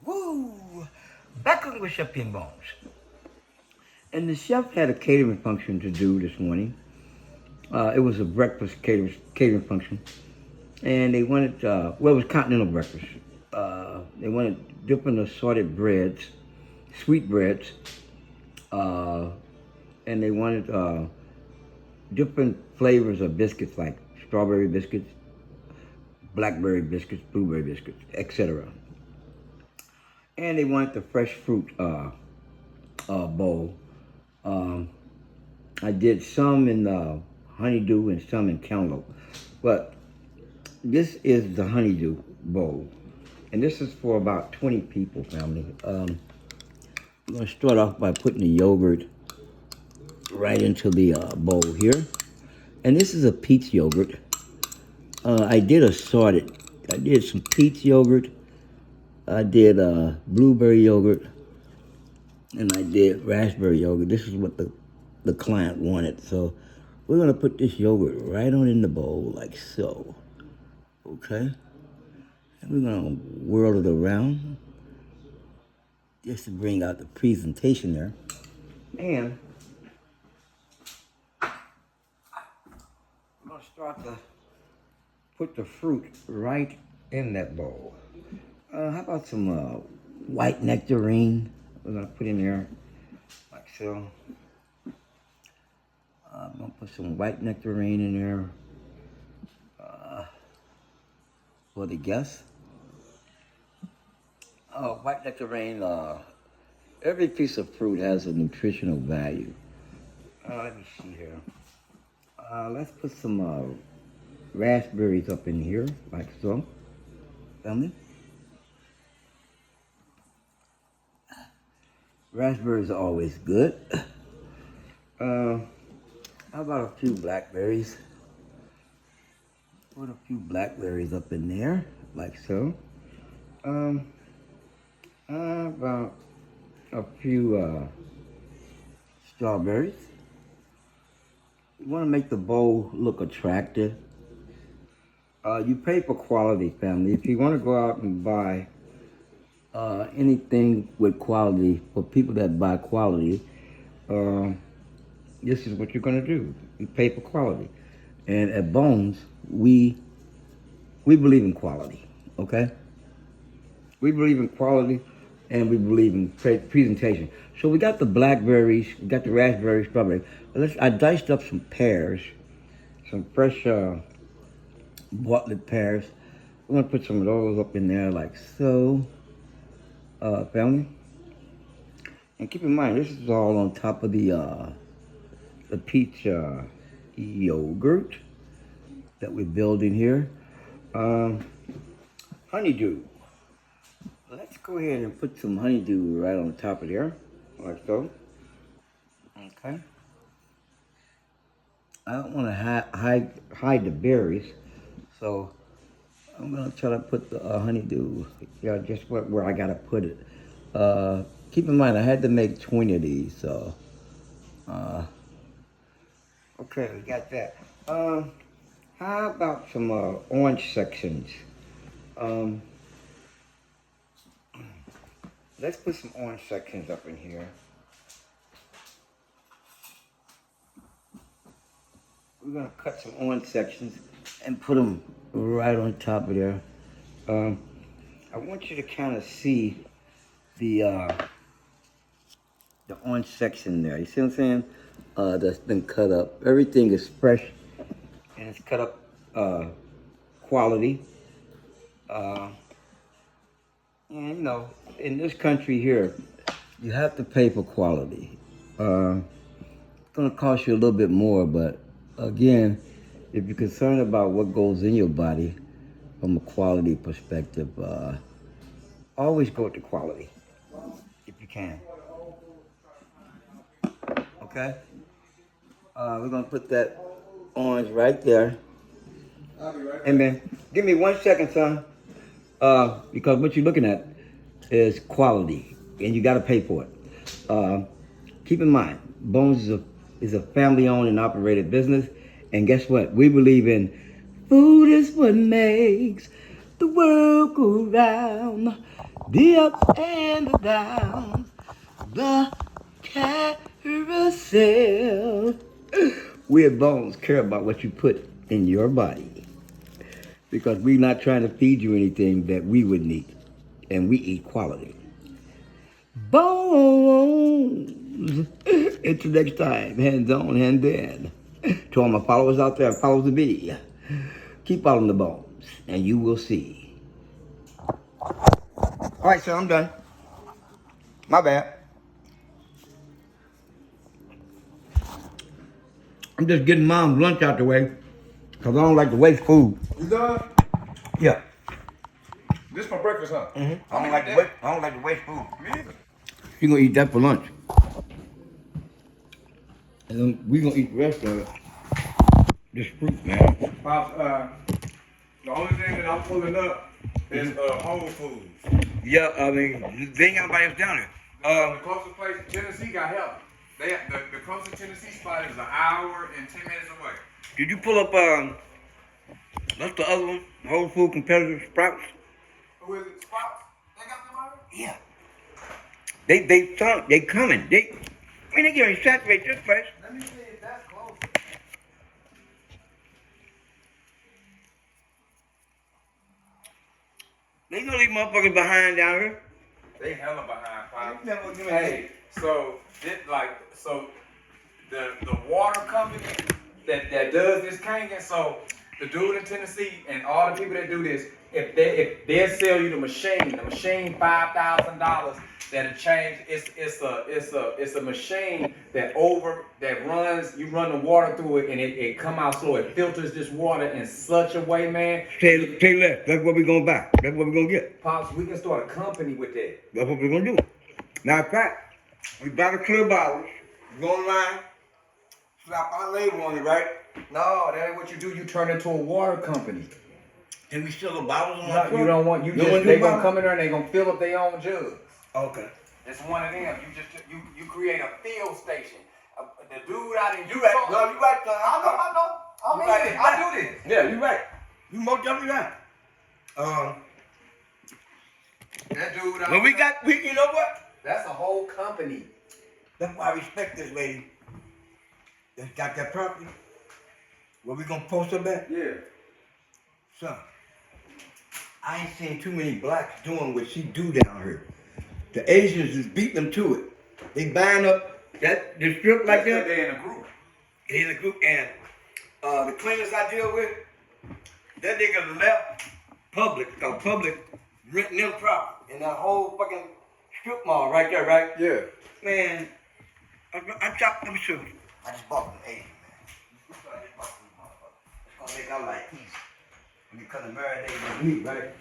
Woo! Back on with Chef and Bonz. And the chef had a catering function to do this morning. It was a breakfast catering function. And they wanted, it was continental breakfast. They wanted different assorted breads, sweet breads, and they wanted different flavors of biscuits like strawberry biscuits, blackberry biscuits, blueberry biscuits, etc. And they wanted the fresh fruit bowl. I did some in honeydew and some in cantaloupe. But this is the honeydew bowl. And this is for about 20 people, family. I'm going to start off by putting the yogurt right into the bowl here. And this is a peach yogurt. I did assorted. I did some peach yogurt. I did blueberry yogurt. And I did raspberry yogurt. This is what the client wanted. So we're going to put this yogurt right on in the bowl like so. Okay? And we're going to whirl it around just to bring out the presentation there. And I'm going to start to put the fruit right in that bowl. How about some white nectarine? We're going to put in there like so. I'm going to put some white nectarine in there for the guests. White nectarine, every piece of fruit has a nutritional value. Let me see here. Let's put some raspberries up in here, like so. Family? Raspberries are always good. How about a few blackberries? Put a few blackberries up in there, like so. How about a few strawberries? You want to make the bowl look attractive. You pay for quality, family. If you want to go out and buy anything with quality, for people that buy quality, this is what you're going to do. You pay for quality. And at Bonz, we believe in quality, okay? We believe in quality, and we believe in presentation. So we got the blackberries, we got the raspberries, strawberries. I diced up some pears, some fresh Bartlett pears. We're gonna put some of those up in there like so, family. And keep in mind, this is all on top of the peach yogurt that we're building here. Honeydew. Let's go ahead and put some honeydew right on top of there, like so. Okay. I don't want to hide the berries, so I'm gonna try to put the honeydew, just where I gotta put it. Keep in mind, I had to make 20 of these, so. Okay, we got that. How about some orange sections? Let's put some orange sections up in here. We're gonna cut some orange sections and put them right on top of there. I want you to kind of see the orange section there. You see what I'm saying? That's been cut up. Everything is fresh and it's cut up quality. And you know, in this country here, you have to pay for quality. It's gonna cost you a little bit more, but again, if you're concerned about what goes in your body from a quality perspective, always go with the quality, if you can. Okay? We're gonna put that orange right there. And then, give me 1 second, son. Because what you're looking at is quality, and you gotta pay for it. Keep in mind, Bonz is a family-owned and operated business, and guess what? We believe in food is what makes the world go round. The ups and the downs, the carousel. We at Bonz care about what you put in your body because we're not trying to feed you anything that we wouldn't eat, and we eat quality. Bonz. Until next time, hands on, hands in. To all my followers out there, followers to be, keep following the Bonz, and you will see. All right, sir, I'm done. My bad. I'm just getting mom's lunch out the way because I don't like to waste food. You done? Yeah. This for breakfast, huh? Mm-hmm. I'm gonna eat that. I don't like to waste food. Me neither. She gonna eat that for lunch, and then we gonna eat the rest of it. This fruit, man. Pops, the only thing that I'm pulling up is Whole Foods. Yeah, I mean, they ain't got nobody else down there. The closest place, Tennessee, got help. The closest Tennessee spot is an hour and 10 minutes away. Did you pull up? What's the other one? Whole Food competitor, Sprouts. Who is it? Sprouts? They got them already? Yeah. They coming. They getting ready to saturate this place. Let me see if that's close. They gonna leave motherfuckers behind down here. They hella behind, Pops. Never give me Hey, so the water company that does this kangen, so the dude in Tennessee and all the people that do this, if they sell you the machine $5,000 that'll change. It's a machine that runs. You run the water through it and it come out slow. It filters this water in such a way, man. Say less. That's what we gonna buy. That's what we gonna get. Pops, we can start a company with that. That's what we gonna do. Matter of fact, we buy the clear bottles, go online, slap our label on it, right? No, that ain't what you do. You turn into a water company. And we still the bottles on No, our you don't want. You don't just want they no gonna bottle? come in there and they gonna fill up their own jugs. Okay. It's one of them. You create a fill station. The dude out in You right. Utah. No, you right. I know. You right. I do this. Yeah, you right. You most definitely right. That dude. But you know what? That's a whole company. That's why I respect this lady that got that property. Where we gonna post her back? Yeah. Son, I ain't seen too many blacks doing what she do down here. The Asians is beating them to it. They buying up the strip like that. They're in a group. They in a group, and the cleaners I deal with, that nigga left public renting them property in that whole fucking strip mall right there, right? Yeah. Man, I chopped them shoes. I just bought them Asian, man. It's gonna make our life easy. When you come to marinate this meat, right?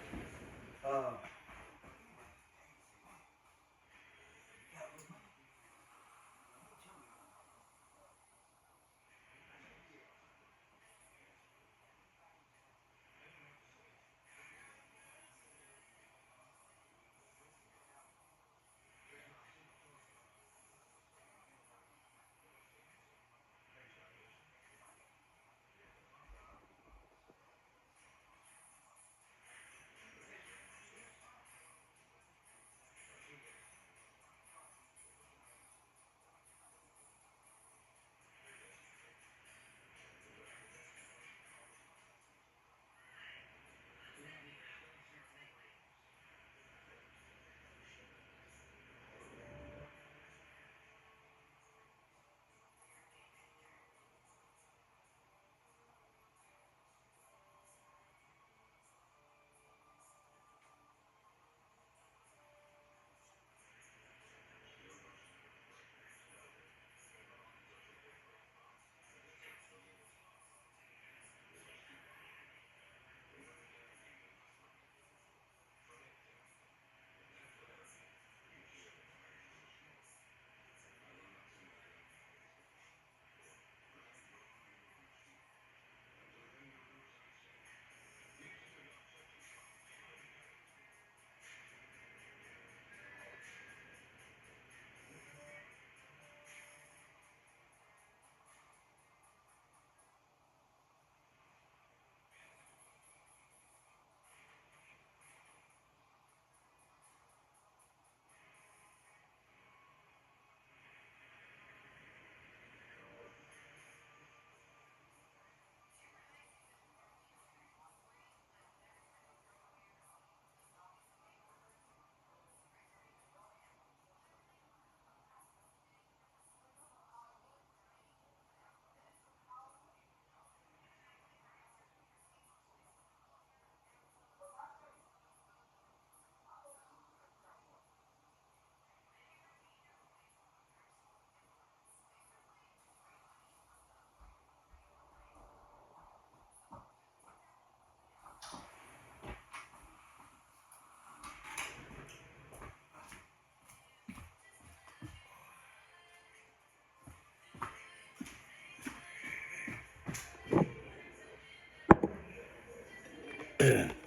Yeah.